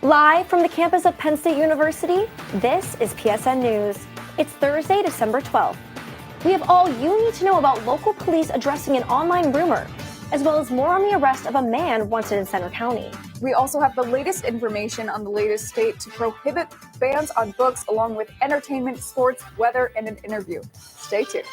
Live from the campus of Penn State University, this is PSN News. It's Thursday, December 12th. We have all you need to know about local police addressing an online rumor, as well as more on the arrest of a man wanted in Center County. We also have the latest information on the latest state to prohibit bans on books, along with entertainment, sports, weather, and an interview. Stay tuned.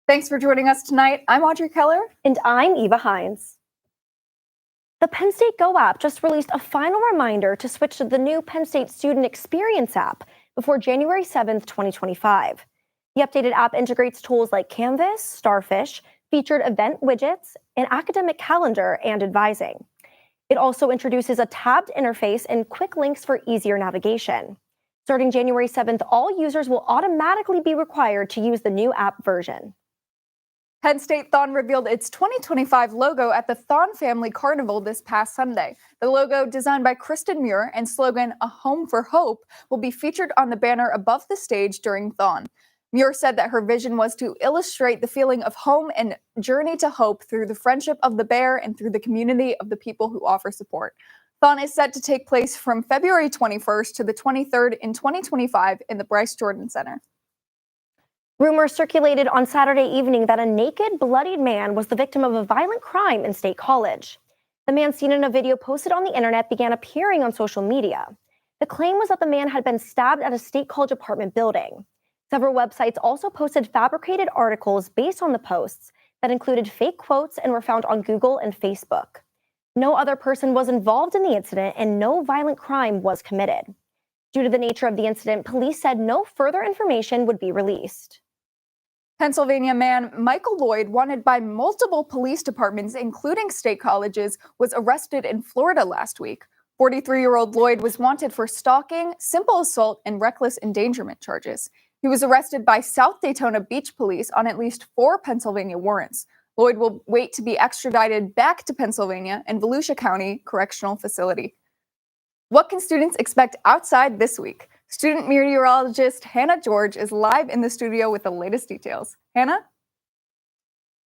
Thanks for joining us tonight. I'm Audrey Keller. And I'm Hines. The Penn State Go app just released a final reminder to switch to the new Penn State Student Experience app before January 7th, 2025. The updated app integrates tools like Canvas, Starfish, featured event widgets, an academic calendar, and advising. It also introduces a tabbed interface and quick links for easier navigation. Starting January 7th, all users will automatically be required to use the new app version. Penn State Thon revealed its 2025 logo at the Thon Family Carnival this past Sunday. The logo, designed by Kristen Muir and slogan "A Home for Hope," will be featured on the banner above the stage during Thon. Muir said that her vision was to illustrate the feeling of home and journey to hope through the friendship of the bear and through the community of the people who offer support. Thon is set to take place from February 21st to the 23rd in 2025 in the Bryce Jordan Center. Rumors circulated on Saturday evening that a naked, bloodied man was the victim of a violent crime in State College. The man seen in a video posted on the internet began appearing on social media. The claim was that the man had been stabbed at a State College apartment building. Several websites also posted fabricated articles based on the posts that included fake quotes and were found on Google and Facebook. No other person was involved in the incident and no violent crime was committed. Due to the nature of the incident, police said no further information would be released. Pennsylvania man Michael Lloyd, wanted by multiple police departments, including state colleges, was arrested in Florida last week. 43-year-old Lloyd was wanted for stalking, simple assault, and reckless endangerment charges. He was arrested by South Daytona Beach Police on at least 4 Pennsylvania warrants. Lloyd will wait to be extradited back to Pennsylvania and Volusia County Correctional Facility. What can students expect outside this week? Student meteorologist Hannah George is live in the studio with the latest details. Hannah?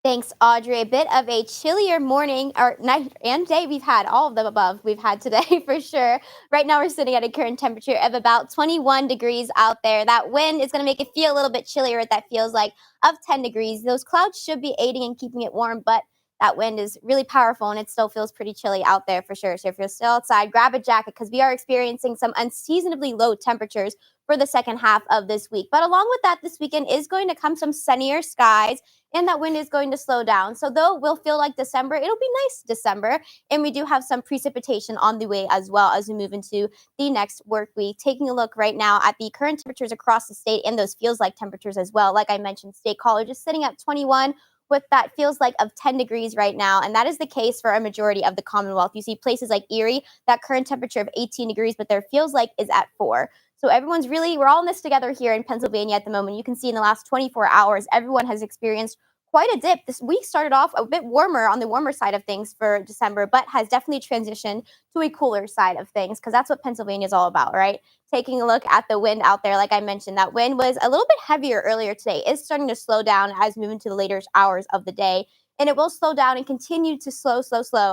Thanks, Audrey. A bit of a chillier morning or night and day. We've had all of them above. We've had today for sure. Right now we're sitting at a current temperature of about 21 degrees out there. That wind is going to make it feel a little bit chillier. That feels like of 10 degrees. Those clouds should be aiding in keeping it warm, but that wind is really powerful and it still feels pretty chilly out there for sure. So if you're still outside, grab a jacket because we are experiencing some unseasonably low temperatures for the second half of this week. But along with that, this weekend is going to come some sunnier skies and that wind is going to slow down. So though we'll feel like December, it'll be nice December. And we do have some precipitation on the way as well as we move into the next work week. Taking a look right now at the current temperatures across the state and those feels like temperatures as well. Like I mentioned, State College is sitting at 21. With that feels like of 10 degrees right now. And that is the case for a majority of the Commonwealth. You see places like Erie, that current temperature of 18 degrees, but their feels like is at 4. So we're all in this together here in Pennsylvania at the moment. You can see in the last 24 hours, everyone has experienced quite a dip. This week started off a bit warmer on the warmer side of things for December, but has definitely transitioned to a cooler side of things because that's what Pennsylvania is all about, right? Taking a look at the wind out there, like I mentioned, that wind was a little bit heavier earlier today. It's starting to slow down as we move into the later hours of the day. And it will slow down and continue to slow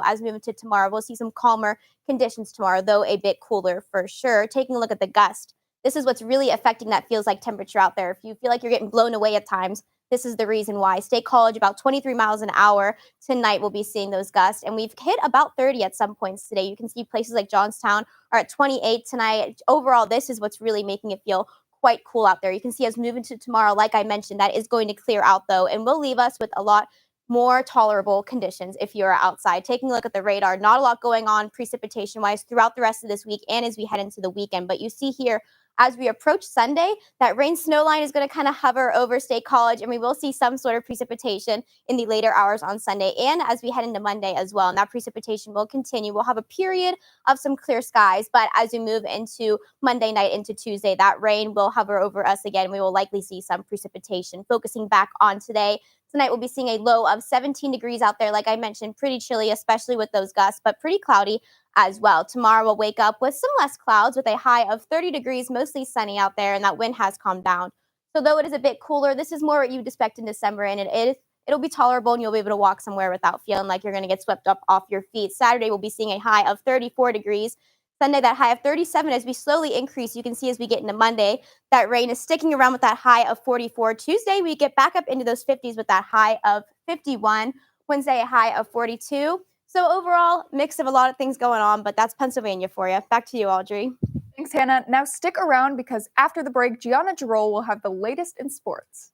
as we move into tomorrow. We'll see some calmer conditions tomorrow, though a bit cooler for sure. Taking a look at the gust. This is what's really affecting that feels like temperature out there. If you feel like you're getting blown away at times, this is the reason why. State College, about 23 miles an hour. Tonight, we'll be seeing those gusts. And we've hit about 30 at some points today. You can see places like Johnstown are at 28 tonight. Overall, this is what's really making it feel quite cool out there. You can see as we move into tomorrow, like I mentioned, that is going to clear out, though, and will leave us with a lot more tolerable conditions if you're outside. Taking a look at the radar, not a lot going on precipitation-wise throughout the rest of this week and as we head into the weekend. But you see here as we approach Sunday, that rain-snow line is going to kind of hover over State College, and we will see some sort of precipitation in the later hours on Sunday and as we head into Monday as well. And that precipitation will continue. We'll have a period of some clear skies, but as we move into Monday night into Tuesday, that rain will hover over us again. We will likely see some precipitation. Focusing back on today, tonight we'll be seeing a low of 17 degrees out there. Like I mentioned, pretty chilly, especially with those gusts, but pretty cloudy as well. Tomorrow we'll wake up with some less clouds with a high of 30 degrees, mostly sunny out there, and that wind has calmed down. So though it is a bit cooler, this is more what you'd expect in December, and it'll be tolerable, and you'll be able to walk somewhere without feeling like you're going to get swept up off your feet. Saturday we'll be seeing a high of 34 degrees. Sunday, that high of 37 as we slowly increase. You can see as we get into Monday, that rain is sticking around with that high of 44. Tuesday, we get back up into those 50s with that high of 51. Wednesday, a high of 42. So overall, mix of a lot of things going on, but that's Pennsylvania for you. Back to you, Audrey. Thanks, Hannah. Now stick around because after the break, Gianna Jarol will have the latest in sports.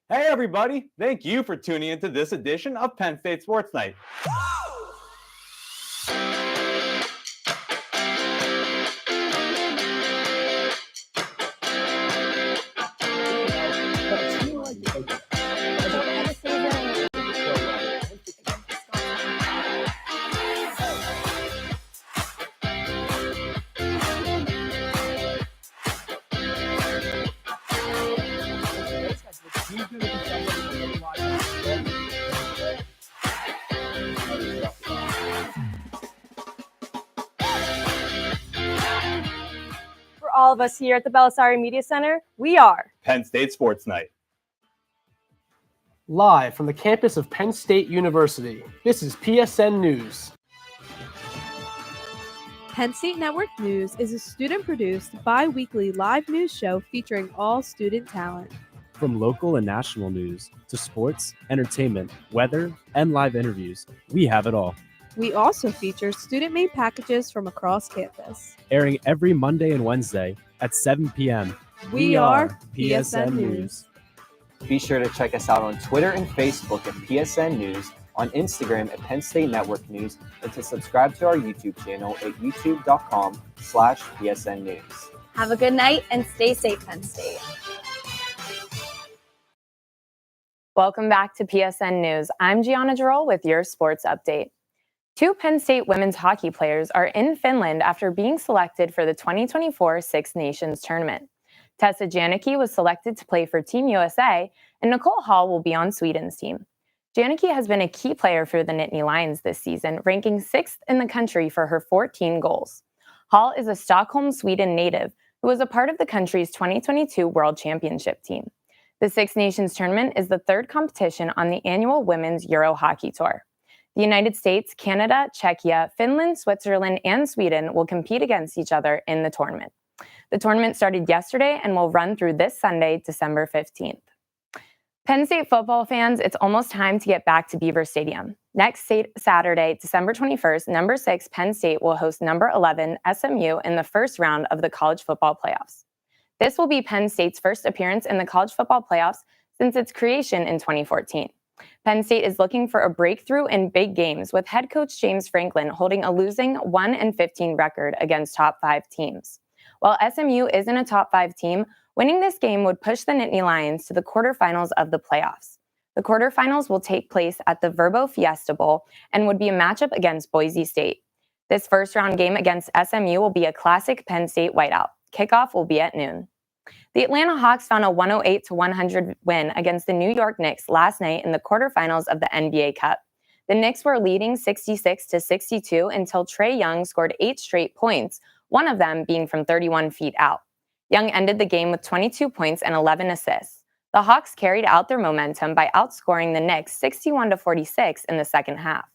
Hey, everybody. Thank you for tuning into this edition of Penn State Sports Night. For all of us here at the Belisari Media Center, we are Penn State Sports Night. Live from the campus of Penn State University, this is PSN News. Penn State Network News is a student-produced, bi-weekly live news show featuring all student talent. From local and national news to sports, entertainment, weather, and live interviews, we have it all. We also feature student-made packages from across campus. Airing every Monday and Wednesday at 7 p.m. We are PSN News. Be sure to check us out on Twitter and Facebook at PSN News, on Instagram at Penn State Network News, and to subscribe to our YouTube channel at youtube.com/PSN News. Have a good night and stay safe, Penn State. Welcome back to PSN News. I'm Gianna Jarol with your sports update. Two Penn State women's hockey players are in Finland after being selected for the 2024 Six Nations tournament. Tessa Janicki was selected to play for Team USA, and Nicole Hall will be on Sweden's team. Janicki has been a key player for the Nittany Lions this season, ranking 6th in the country for her 14 goals. Hall is a Stockholm, Sweden native who was a part of the country's 2022 World Championship team. The Six Nations tournament is the third competition on the annual Women's Euro Hockey Tour. The United States, Canada, Czechia, Finland, Switzerland, and Sweden will compete against each other in the tournament. The tournament started yesterday and will run through this Sunday, December 15th. Penn State football fans, it's almost time to get back to Beaver Stadium. Next Saturday, December 21st, number 6 Penn State will host number 11 SMU in the first round of the college football playoffs. This will be Penn State's first appearance in the college football playoffs since its creation in 2014. Penn State is looking for a breakthrough in big games, with head coach James Franklin holding a losing 1-15 record against top 5 teams. While SMU isn't a top 5 team, winning this game would push the Nittany Lions to the quarterfinals of the playoffs. The quarterfinals will take place at the Verbo Fiesta Bowl and would be a matchup against Boise State. This first-round game against SMU will be a classic Penn State whiteout. Kickoff will be at noon. The Atlanta Hawks found a 108-100 win against the New York Knicks last night in the quarterfinals of the NBA Cup. The Knicks were leading 66-62 until Trae Young scored 8 straight points, one of them being from 31 feet out. Young ended the game with 22 points and 11 assists. The Hawks carried out their momentum by outscoring the Knicks 61-46 in the second half.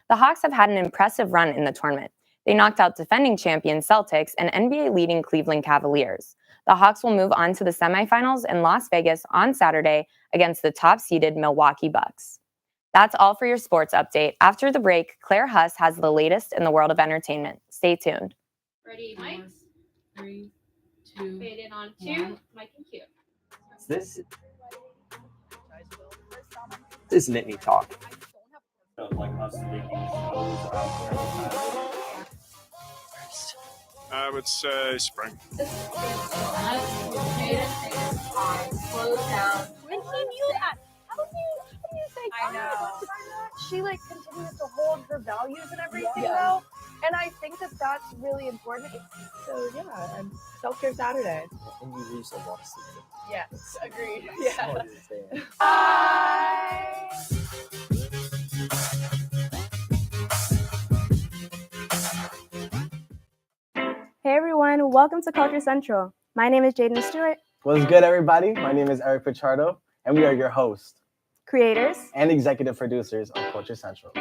The Hawks have had an impressive run in the tournament. They knocked out defending champion Celtics and NBA-leading Cleveland Cavaliers. The Hawks will move on to the semifinals in Las Vegas on Saturday against the top-seeded Milwaukee Bucks. That's all for your sports update. After the break, Claire Huss has the latest in the world of entertainment. Stay tuned. Ready, Mike? 3, 2, fade in on 2, Mike and Q. This is Nittany Talk. I would say spring. Slow down. And he knew that. How do you say I know. she continues to hold her values and everything though? And I think that that's really important. So yeah, and self-care Saturday. And you lose a lot of sleep. Yes, agreed. It's hard to say. Hey everyone, welcome to Culture Central. My name is Jaden Stewart, What's good, everybody? My name is Eric Pichardo, and we are your hosts creators and executive producers of Culture Central.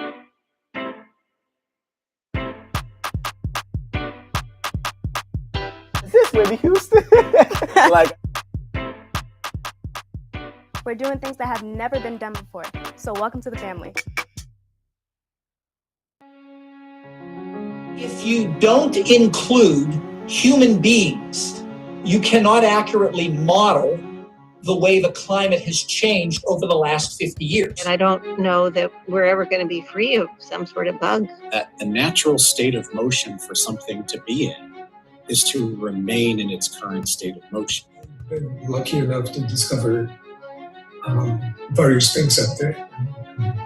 Is this Whitney Houston? We're doing things that have never been done before. So welcome to the family. If you don't include human beings, you cannot accurately model the way the climate has changed over the last 50 years. And I don't know that we're ever going to be free of some sort of bug. The natural state of motion for something to be in is to remain in its current state of motion. I've been lucky enough to discover various things out there.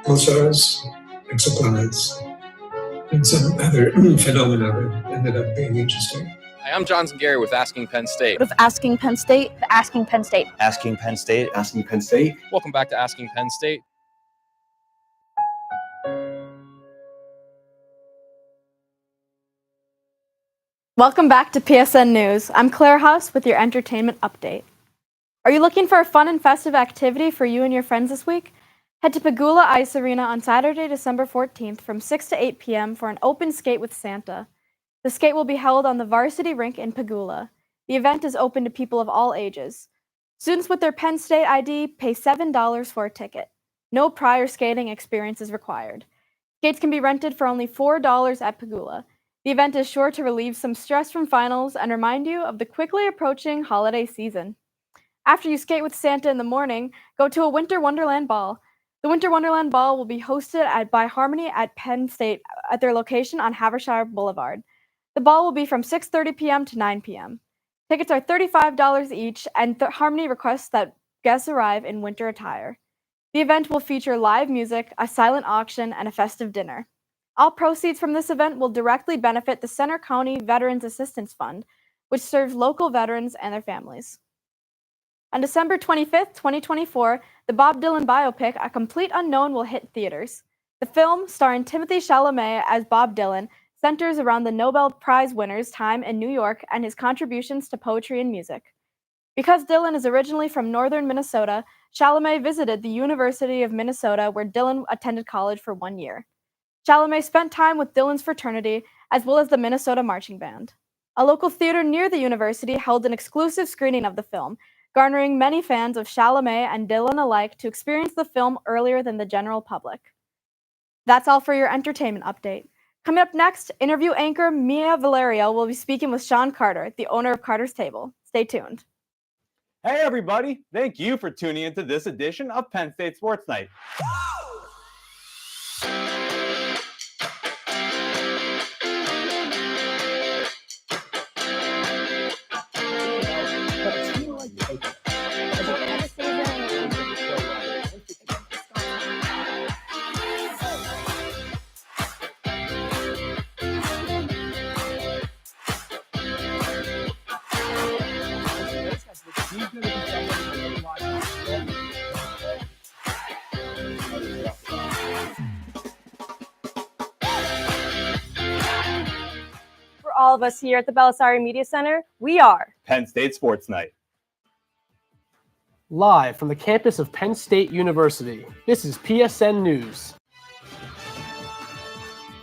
Pulsars, exoplanets, and some other phenomena that ended up being interesting. Hi, I'm Johnson Gary with Asking Penn State. Of Asking Penn State, Asking Penn State. Asking Penn State. Asking Penn State. Welcome back to Asking Penn State. Welcome back to PSN News. I'm Claire Huss with your entertainment update. Are you looking for a fun and festive activity for you and your friends this week? Head to Pagula Ice Arena on Saturday, December 14th from 6 to 8 p.m. for an open skate with Santa. The skate will be held on the varsity rink in Pagula. The event is open to people of all ages. Students with their Penn State ID pay $7 for a ticket. No prior skating experience is required. Skates can be rented for only $4 at Pagula. The event is sure to relieve some stress from finals and remind you of the quickly approaching holiday season. After you skate with Santa in the morning, go to a Winter Wonderland Ball. The Winter Wonderland Ball will be hosted by Harmony at Penn State at their location on Havershire Boulevard. The ball will be from 6:30 p.m. to 9 p.m. Tickets are $35 each, and Harmony requests that guests arrive in winter attire. The event will feature live music, a silent auction, and a festive dinner. All proceeds from this event will directly benefit the Center County Veterans Assistance Fund, which serves local veterans and their families. On December 25th, 2024, the Bob Dylan biopic, A Complete Unknown, will hit theaters. The film, starring Timothée Chalamet as Bob Dylan, centers around the Nobel Prize winner's time in New York and his contributions to poetry and music. Because Dylan is originally from northern Minnesota, Chalamet visited the University of Minnesota, where Dylan attended college for 1 year. Chalamet spent time with Dylan's fraternity, as well as the Minnesota Marching Band. A local theater near the university held an exclusive screening of the film, garnering many fans of Chalamet and Dylan alike to experience the film earlier than the general public. That's all for your entertainment update. Coming up next, interview anchor Mia Valerio will be speaking with Sean Carter, the owner of Carter's Table. Stay tuned. Hey, everybody. Thank you for tuning into this edition of Penn State Sports Night. For all of us here at the Belisari Media Center, we are Penn State Sports Night. Live from the campus of Penn State University, this is PSN News.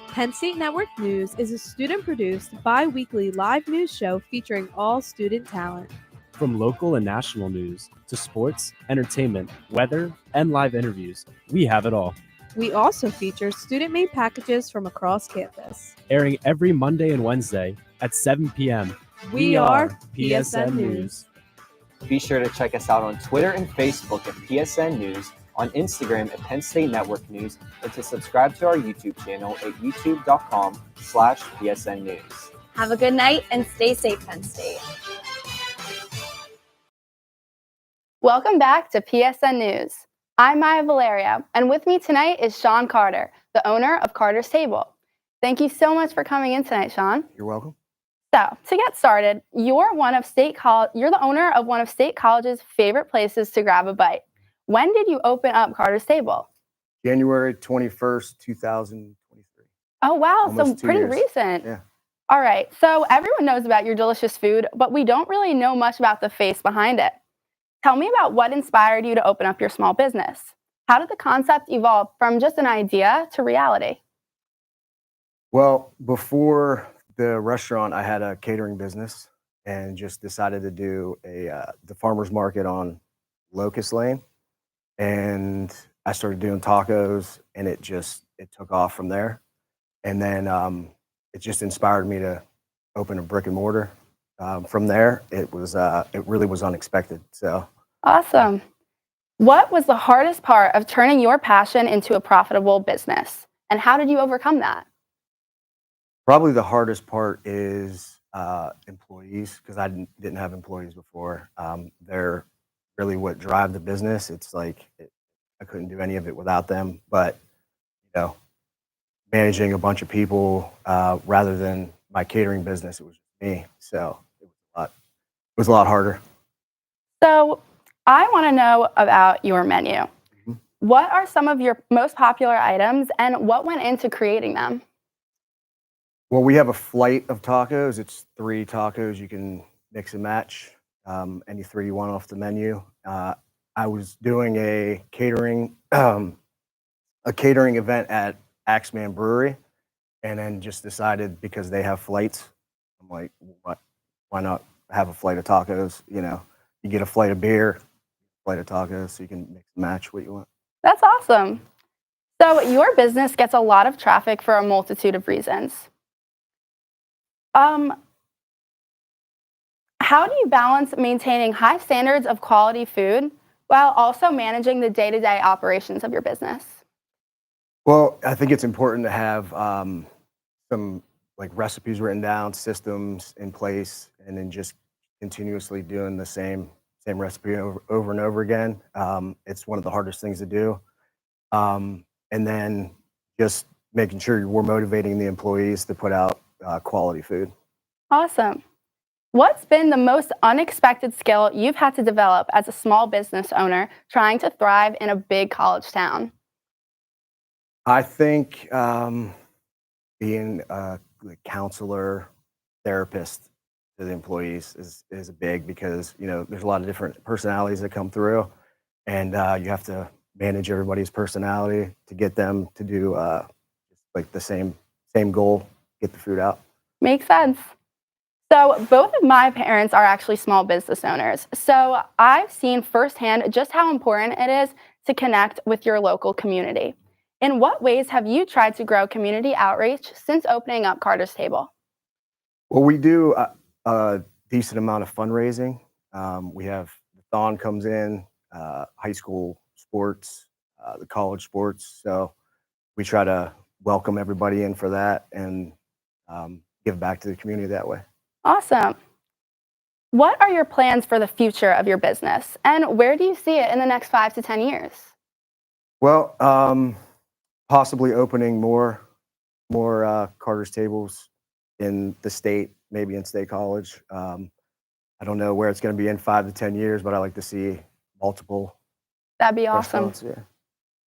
Penn State Network News is a student-produced, bi-weekly live news show featuring all student talent. From local and national news to sports, entertainment, weather, and live interviews, we have it all. We also feature student-made packages from across campus. Airing every Monday and Wednesday at 7 p.m. We are PSN News. Be sure to check us out on Twitter and Facebook at PSN News, on Instagram at Penn State Network News, and to subscribe to our YouTube channel at youtube.com/PSN News. Have a good night and stay safe, Penn State. Welcome back to PSN News. I'm Maya Valeria, and with me tonight is Sean Carter, the owner of Carter's Table. Thank you so much for coming in tonight, Sean. You're welcome. So, to get started, you're the owner of one of State College's favorite places to grab a bite. When did you open up Carter's Table? January 21st, 2023. Oh, wow. Almost So 2 pretty years. recent. Yeah. All right. So everyone knows about your delicious food, but we don't really know much about the face behind it. Tell me about what inspired you to open up your small business. How did the concept evolve from just an idea to reality? Well, before the restaurant, I had a catering business and just decided to do the farmer's market on Locust Lane. And I started doing tacos, and it took off from there. And then it just inspired me to open a brick and mortar. From there, it really was unexpected. So Awesome. What was the hardest part of turning your passion into a profitable business? And how did you overcome that? probably the hardest part is employees, because I didn't have employees before. They're really what drive the business. It's like I couldn't do any of it without them. But managing a bunch of people rather than my catering business, it was just me. So it was a lot harder. So I want to know about your menu. What are some of your most popular items and what went into creating them? Well, we have a flight of tacos. It's 3 tacos. You can mix and match any 3 you want off the menu. I was doing a catering event at Axeman Brewery, and then just decided because they have flights, I'm like, why not have a flight of tacos? You get a flight of beer, flight of tacos, so you can mix and match what you want. That's awesome. So your business gets a lot of traffic for a multitude of reasons. How do you balance maintaining high standards of quality food while also managing the day-to-day operations of your business? Well, I think it's important to have some recipes written down, systems in place, and then just continuously doing the same recipe over and over again. It's one of the hardest things to do. And then just making sure we're motivating the employees to put out quality food. Awesome. What's been the most unexpected skill you've had to develop as a small business owner trying to thrive in a big college town? I think being a counselor, therapist to the employees is a big, because there's a lot of different personalities that come through, and you have to manage everybody's personality to get them to do the same goal, get the food out. Makes sense. So both of my parents are actually small business owners. So I've seen firsthand just how important it is to connect with your local community. In what ways have you tried to grow community outreach since opening up Carter's Table? Well, we do a decent amount of fundraising. We have the Thon comes in, high school sports, the college sports. So we try to welcome everybody in for that and give back to the community that way. Awesome. What are your plans for the future of your business, and where do you see it in the next 5 to 10 years? Well, possibly opening more Carter's Tables in the state, maybe in State College. I don't know where it's going to be in 5 to 10 years, but I like to see multiple. That'd be awesome. restaurants, yeah.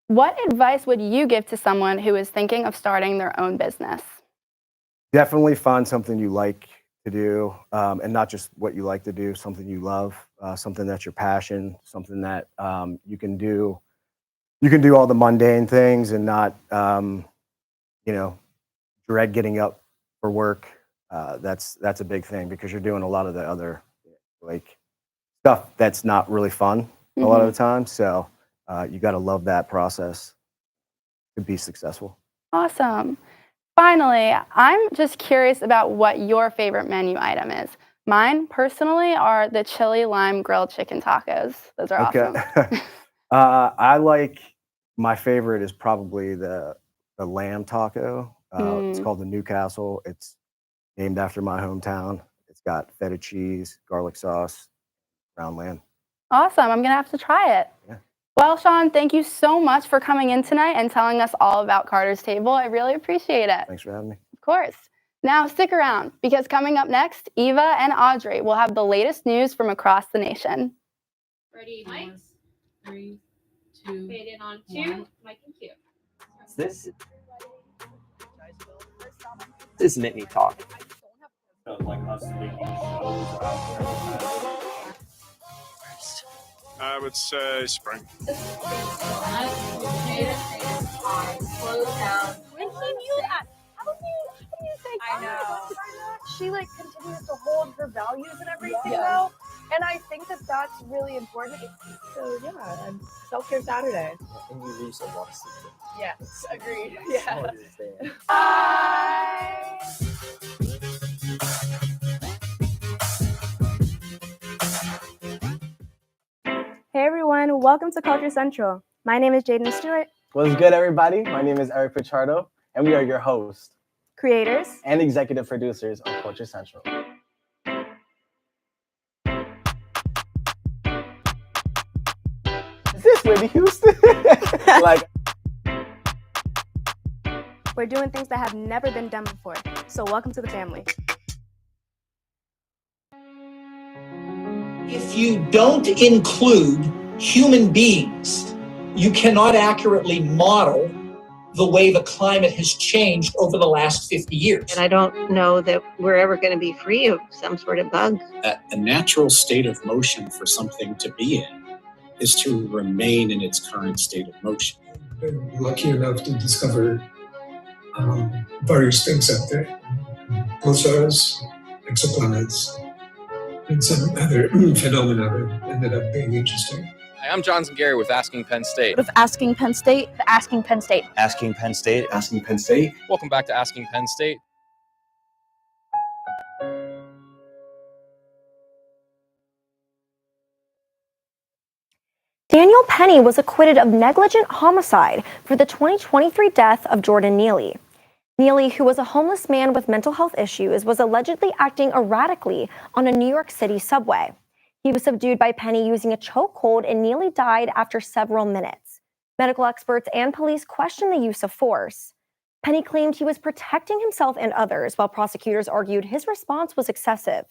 What advice would you give to someone who is thinking of starting their own business? Definitely find something you like to do, and not just what you like to do, something you love, something that's your passion, something that you can do. You can do all the mundane things and not, dread getting up for work. That's a big thing, because you're doing a lot of the other stuff that's not really fun a lot of the time. So you got to love that process to be successful. Awesome. Finally, I'm just curious about what your favorite menu item is. Mine, personally, are the chili lime grilled chicken tacos. Those are awesome. My favorite is probably the lamb taco. It's called the Newcastle. It's named after my hometown. It's got feta cheese, garlic sauce, ground lamb. Awesome. I'm going to have to try it. Yeah. Well, Sean, thank you so much for coming in tonight and telling us all about Carter's Table. I really appreciate it. Thanks for having me. Of course. Now, stick around because coming up next, Eva and Audrey will have the latest news from across the nation. Ready, Mike? 3, 2, fade in on 2, Mike and Q. This is Mitney Talk. I would say spring. I know. She continues to hold her values and everything though, and I think that that's really important. So yeah, and self-care Saturday. And you lose a lot of sleep. Yes, agreed. Yeah. Hey everyone, welcome to Culture Central. My name is Jaden Stewart. What's good, everybody? My name is Eric Pichardo, and we are your hosts, creators, and executive producers of Culture Central. Is this Whitney Houston? We're doing things that have never been done before, so welcome to the family. If you don't include human beings, you cannot accurately model the way the climate has changed over the last 50 years. And I don't know that we're ever going to be free of some sort of bug. A natural state of motion for something to be in is to remain in its current state of motion. I've been lucky enough to discover various things out there. Pulsars, exoplanets, and some other phenomena that ended up being interesting. Hi, I'm Johnson Gary with Asking Penn State. Of Asking Penn State, Asking Penn State. Asking Penn State. Asking Penn State. Welcome back to Asking Penn State. Daniel Penny was acquitted of negligent homicide for the 2023 death of Jordan Neely. Neely, who was a homeless man with mental health issues, was allegedly acting erratically on a New York City subway. He was subdued by Penny using a chokehold and Neely died after several minutes. Medical experts and police questioned the use of force. Penny claimed he was protecting himself and others, while prosecutors argued his response was excessive.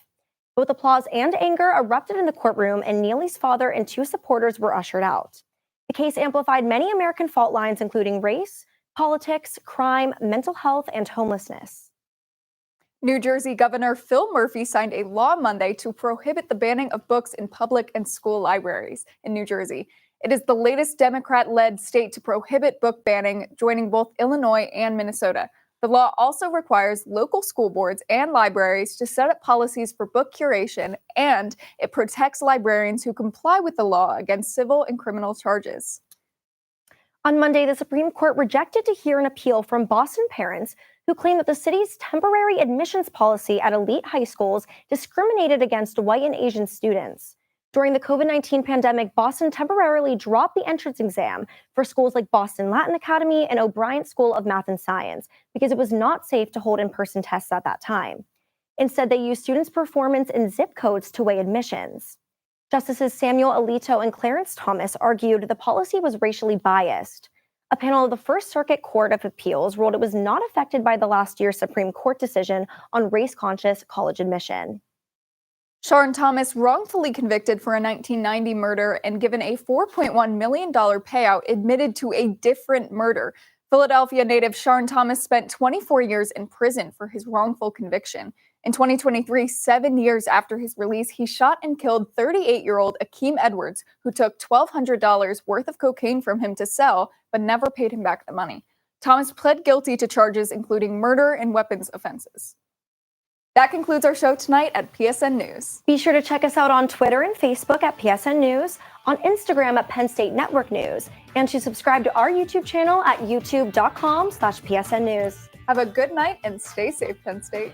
Both applause and anger erupted in the courtroom, and Neely's father and 2 supporters were ushered out. The case amplified many American fault lines, including race, politics, crime, mental health, and homelessness. New Jersey Governor Phil Murphy signed a law Monday to prohibit the banning of books in public and school libraries in New Jersey. It is the latest Democrat-led state to prohibit book banning, joining both Illinois and Minnesota. The law also requires local school boards and libraries to set up policies for book curation, and it protects librarians who comply with the law against civil and criminal charges. On Monday, the Supreme Court rejected to hear an appeal from Boston parents who claim that the city's temporary admissions policy at elite high schools discriminated against white and Asian students. During the COVID-19 pandemic, Boston temporarily dropped the entrance exam for schools like Boston Latin Academy and O'Brien School of Math and Science because it was not safe to hold in-person tests at that time. Instead, they used students' performance and zip codes to weigh admissions. Justices Samuel Alito and Clarence Thomas argued the policy was racially biased. A panel of the First Circuit Court of Appeals ruled it was not affected by the last year's Supreme Court decision on race-conscious college admission. Sharon Thomas, wrongfully convicted for a 1990 murder and given a $4.1 million payout, admitted to a different murder. Philadelphia native Sharon Thomas spent 24 years in prison for his wrongful conviction. In 2023, 7 years after his release, he shot and killed 38-year-old Akeem Edwards, who took $1,200 worth of cocaine from him to sell, but never paid him back the money. Thomas pled guilty to charges including murder and weapons offenses. That concludes our show tonight at PSN News. Be sure to check us out on Twitter and Facebook at PSN News, on Instagram at Penn State Network News, and to subscribe to our YouTube channel at youtube.com/PSN News. Have a good night and stay safe, Penn State.